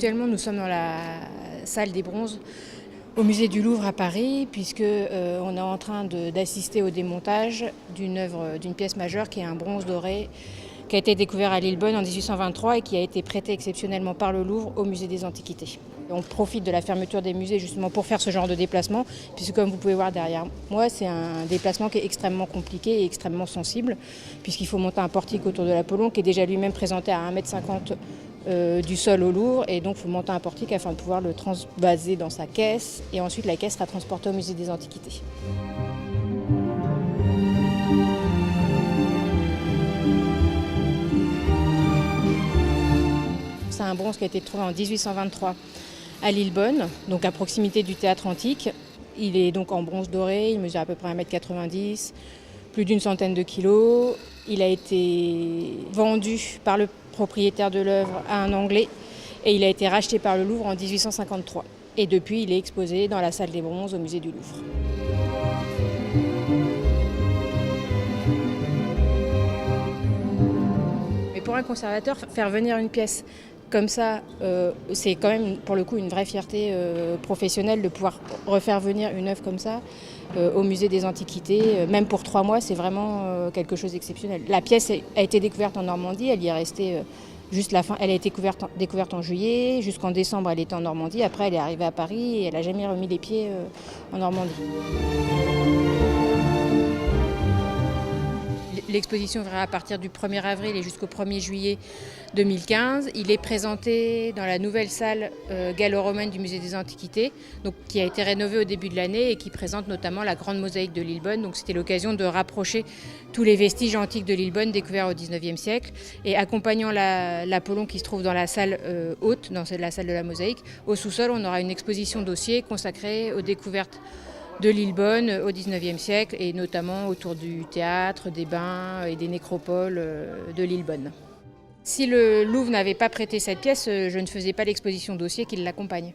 Actuellement, nous sommes dans la salle des bronzes au musée du Louvre à Paris, puisque on est en train d'assister au démontage d'une pièce majeure qui est un bronze doré qui a été découvert à Lillebonne en 1823 et qui a été prêté exceptionnellement par le Louvre au musée des Antiquités. On profite de la fermeture des musées justement pour faire ce genre de déplacement, puisque comme vous pouvez voir derrière moi, c'est un déplacement qui est extrêmement compliqué et extrêmement sensible, puisqu'il faut monter un portique autour de l'Apollon qui est déjà lui-même présenté à 1,50 m du sol au Louvre, et donc il faut monter un portique afin de pouvoir le transvaser dans sa caisse, et ensuite la caisse sera transportée au musée des Antiquités. C'est un bronze qui a été trouvé en 1823 à Lillebonne, donc à proximité du théâtre antique. Il est donc en bronze doré, il mesure à peu près 1,90 m, plus d'une centaine de kilos. Il a été vendu par le propriétaire de l'œuvre à un Anglais et il a été racheté par le Louvre en 1853. Et depuis, il est exposé dans la salle des bronzes au musée du Louvre. Mais pour un conservateur, faire venir une pièce comme ça, c'est quand même pour le coup une vraie fierté professionnelle de pouvoir refaire venir une œuvre comme ça au musée des Antiquités. Même pour 3 mois, c'est vraiment quelque chose d'exceptionnel. La pièce a été découverte en Normandie, elle y est restée juste la fin. Elle a été découverte en juillet, jusqu'en décembre elle était en Normandie. Après elle est arrivée à Paris et elle n'a jamais remis les pieds en Normandie. L'exposition ouvrira à partir du 1er avril et jusqu'au 1er juillet 2015. Il est présenté dans la nouvelle salle gallo-romaine du musée des Antiquités, donc, qui a été rénovée au début de l'année et qui présente notamment la grande mosaïque de Lillebonne. Donc c'était l'occasion de rapprocher tous les vestiges antiques de Lillebonne découverts au XIXe siècle. Et accompagnant l'Apollon qui se trouve dans la salle haute, dans la salle de la mosaïque, au sous-sol, on aura une exposition dossier consacrée aux découvertes de Lillebonne au XIXe siècle, et notamment autour du théâtre, des bains et des nécropoles de Lillebonne. Si le Louvre n'avait pas prêté cette pièce, je ne faisais pas l'exposition dossier qui l'accompagne.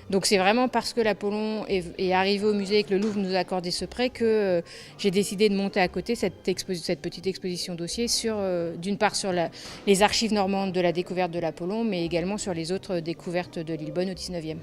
Donc c'est vraiment parce que l'Apollon est arrivé au musée et que le Louvre nous a accordé ce prêt que j'ai décidé de monter à côté cette petite exposition dossier d'une part sur les archives normandes de la découverte de l'Apollon, mais également sur les autres découvertes de Lillebonne au XIXe.